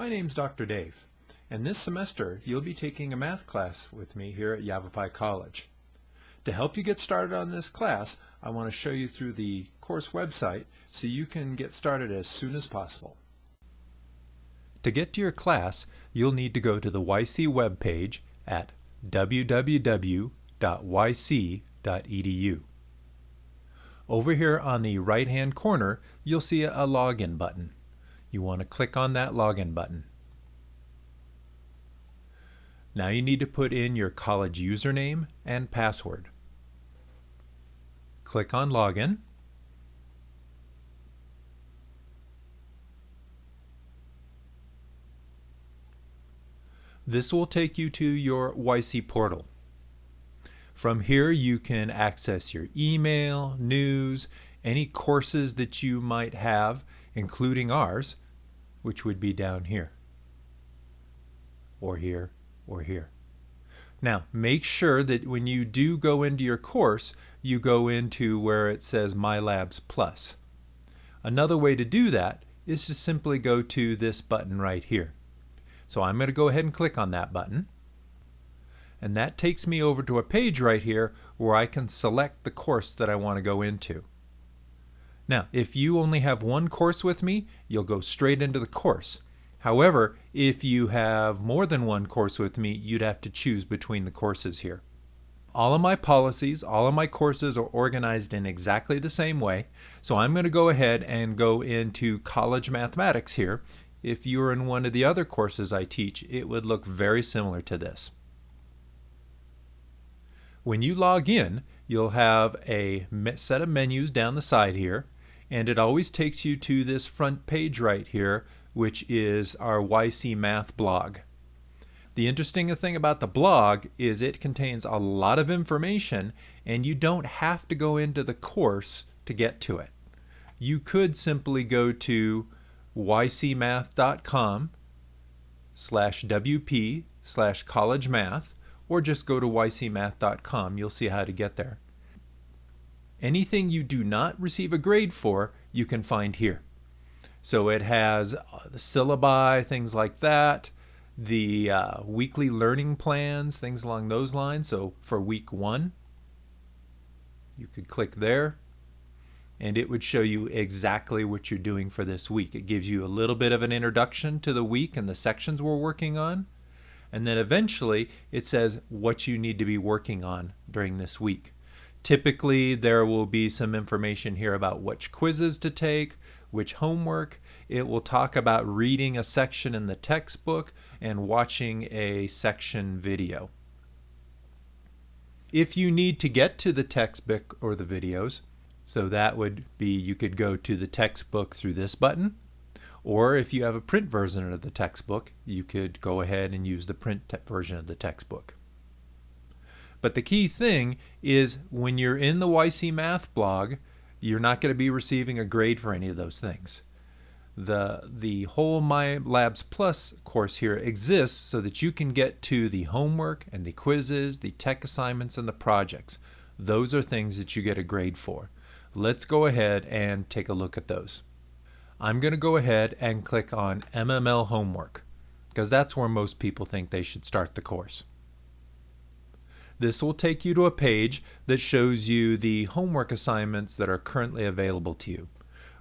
My name's Dr. Dave, and this semester you'll be taking a math class with me here at Yavapai College. To help you get started on this class, I want to show you through the course website so you can get started as soon as possible. To get to your class, you'll need to go to the YC webpage at www.yc.edu. Over here on the right-hand corner, you'll see a login button. You want to click on that login button. Now you need to put in your college username and password. Click on Login. This will take you to your YC portal. From here you can access your email, news, any courses that you might have, including ours, which would be down here, or here, or here. Now, make sure that when you do go into your course, you go into where it says My Labs Plus. Another way to do that is to simply go to this button right here. So I'm going to go ahead and click on that button. And that takes me over to a page right here where I can select the course that I want to go into. Now, if you only have one course with me, you'll go straight into the course. However, if you have more than one course with me, you'd have to choose between the courses here. All of my policies, all of my courses are organized in exactly the same way. So I'm going to go ahead and go into college mathematics here. If you were in one of the other courses I teach, it would look very similar to this. When you log in, you'll have a set of menus down the side here, and it always takes you to this front page right here, which is our YC Math blog. The interesting thing about the blog is it contains a lot of information, and you don't have to go into the course to get to it. You could simply go to ycmath.com/wp/collegemath, or just go to ycmath.com. You'll see how to get there. Anything you do not receive a grade for, you can find here. So it has the syllabi, things like that, the weekly learning plans, things along those lines. So for week 1, you could click there, and it would show you exactly what you're doing for this week. It gives you a little bit of an introduction to the week and the sections we're working on. And then eventually it says what you need to be working on during this week. Typically there will be some information here about which quizzes to take, which homework. It will talk about reading a section in the textbook and watching a section video. If you need to get to the textbook or the videos, so that would be you could go to the textbook through this button. Or if you have a print version of the textbook, you could go ahead and use the print version of the textbook. But the key thing is when you're in the YC Math blog, you're not going to be receiving a grade for any of those things. The whole My Labs Plus course here exists so that you can get to the homework and the quizzes, the tech assignments, and the projects. Those are things that you get a grade for. Let's go ahead and take a look at those. I'm going to go ahead and click on MML Homework because that's where most people think they should start the course. This will take you to a page that shows you the homework assignments that are currently available to you.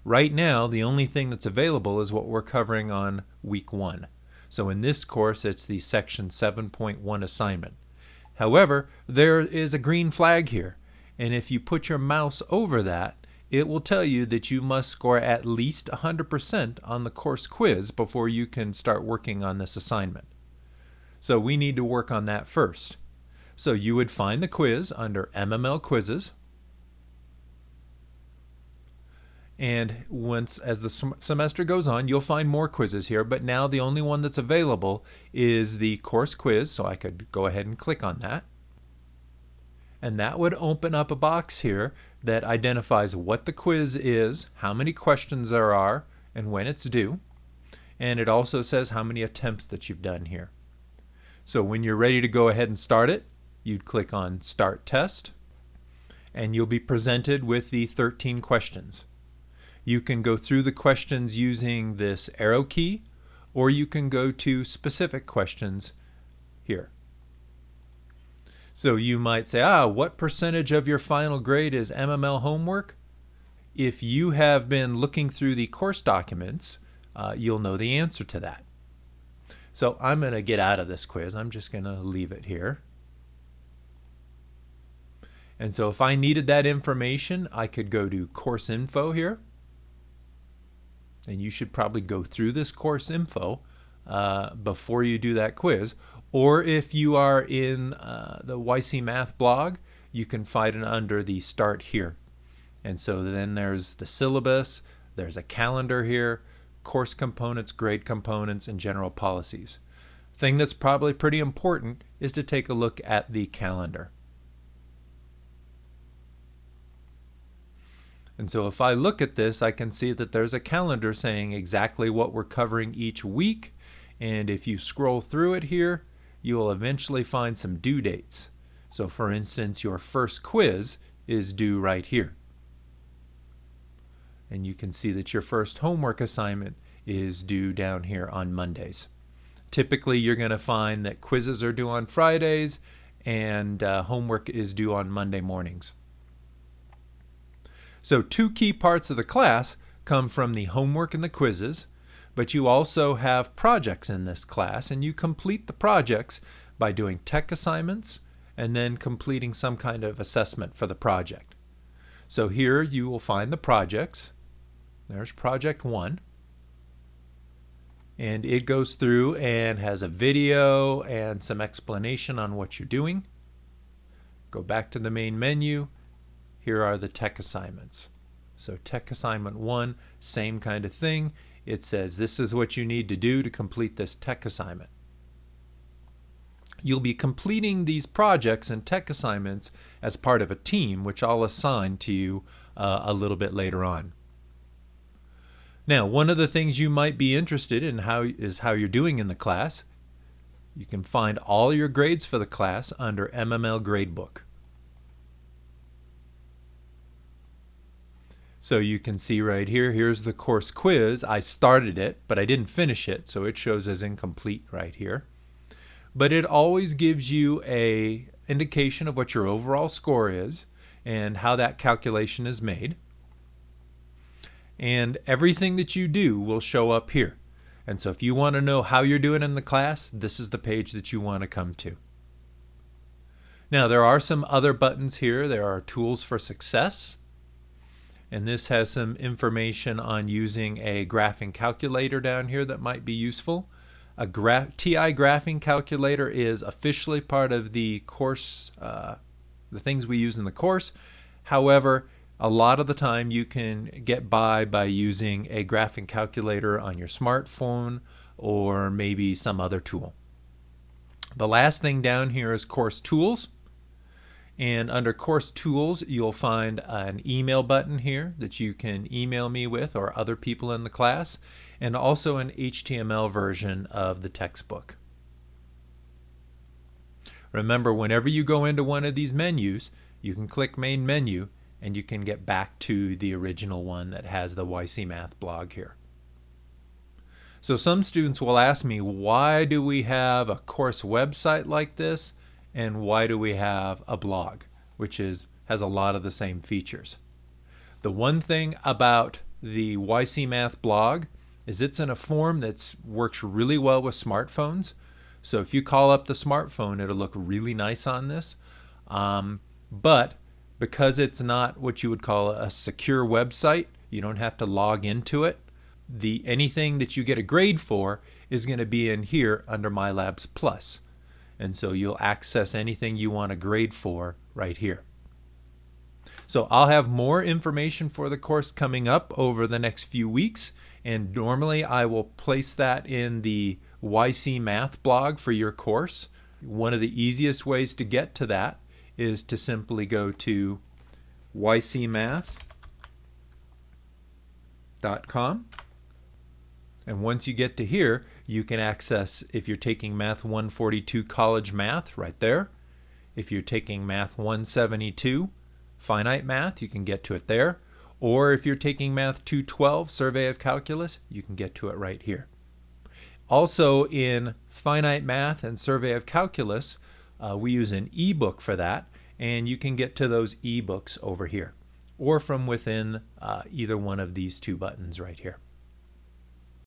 Right now, the only thing that's available is what we're covering on week 1. So in this course, it's the section 7.1 assignment. However, there is a green flag here, and if you put your mouse over that, it will tell you that you must score at least 100% on the course quiz before you can start working on this assignment. So we need to work on that first. So you would find the quiz under MML Quizzes. And as the semester goes on, you'll find more quizzes here, but now the only one that's available is the course quiz, so I could go ahead and click on that. And that would open up a box here that identifies what the quiz is, how many questions there are, and when it's due. And it also says how many attempts that you've done here. So when you're ready to go ahead and start it, you'd click on Start Test, and you'll be presented with the 13 questions. You can go through the questions using this arrow key, or you can go to specific questions here. So you might say, what percentage of your final grade is MML homework? If you have been looking through the course documents, you'll know the answer to that. So I'm going to get out of this quiz. I'm just going to leave it here. And so if I needed that information, I could go to course info here. And you should probably go through this course info before you do that quiz. Or if you are in the YC Math blog, you can find it under the Start Here. And so then there's the syllabus, there's a calendar here, course components, grade components, and general policies. Thing that's probably pretty important is to take a look at the calendar. And so if I look at this, I can see that there's a calendar saying exactly what we're covering each week. And if you scroll through it here, you will eventually find some due dates. So for instance, your first quiz is due right here. And you can see that your first homework assignment is due down here on Mondays. Typically, you're going to find that quizzes are due on Fridays and homework is due on Monday mornings. So two key parts of the class come from the homework and the quizzes, but you also have projects in this class, and you complete the projects by doing tech assignments and then completing some kind of assessment for the project. So here you will find the projects. There's project 1. And it goes through and has a video and some explanation on what you're doing. Go back to the main menu. Here are the tech assignments. So tech assignment 1, same kind of thing. It says this is what you need to do to complete this tech assignment. You'll be completing these projects and tech assignments as part of a team, which I'll assign to you a little bit later on. Now, one of the things you might be interested in is how you're doing in the class. You can find all your grades for the class under MML Gradebook. So you can see right here, here's the course quiz. I started it, but I didn't finish it, so it shows as incomplete right here. But it always gives you an indication of what your overall score is and how that calculation is made. And everything that you do will show up here. And so if you want to know how you're doing in the class, this is the page that you want to come to. Now, there are some other buttons here. There are tools for success. And this has some information on using a graphing calculator down here that might be useful. A TI graphing calculator is officially part of the course, the things we use in the course. However, a lot of the time you can get by using a graphing calculator on your smartphone or maybe some other tool. The last thing down here is course tools. And under course tools, you'll find an email button here that you can email me with or other people in the class, and also an HTML version of the textbook. Remember, whenever you go into one of these menus, you can click main menu and you can get back to the original one that has the YC Math blog here. So some students will ask me, why do we have a course website like this? And why do we have a blog, which has a lot of the same features? The one thing about the YC Math blog is it's in a form that works really well with smartphones. So if you call up the smartphone, it'll look really nice on this. But because it's not what you would call a secure website, you don't have to log into it. Anything that you get a grade for is going to be in here under My Labs Plus. And so you'll access anything you want to grade for right here. So I'll have more information for the course coming up over the next few weeks, and normally I will place that in the YC Math blog for your course. One of the easiest ways to get to that is to simply go to ycmath.com. And once you get to here, you can access, if you're taking Math 142 College Math, right there. If you're taking Math 172 Finite Math, you can get to it there. Or if you're taking Math 212 Survey of Calculus, you can get to it right here. Also in finite math and survey of calculus, we use an ebook for that, and you can get to those ebooks over here or from within either one of these two buttons right here.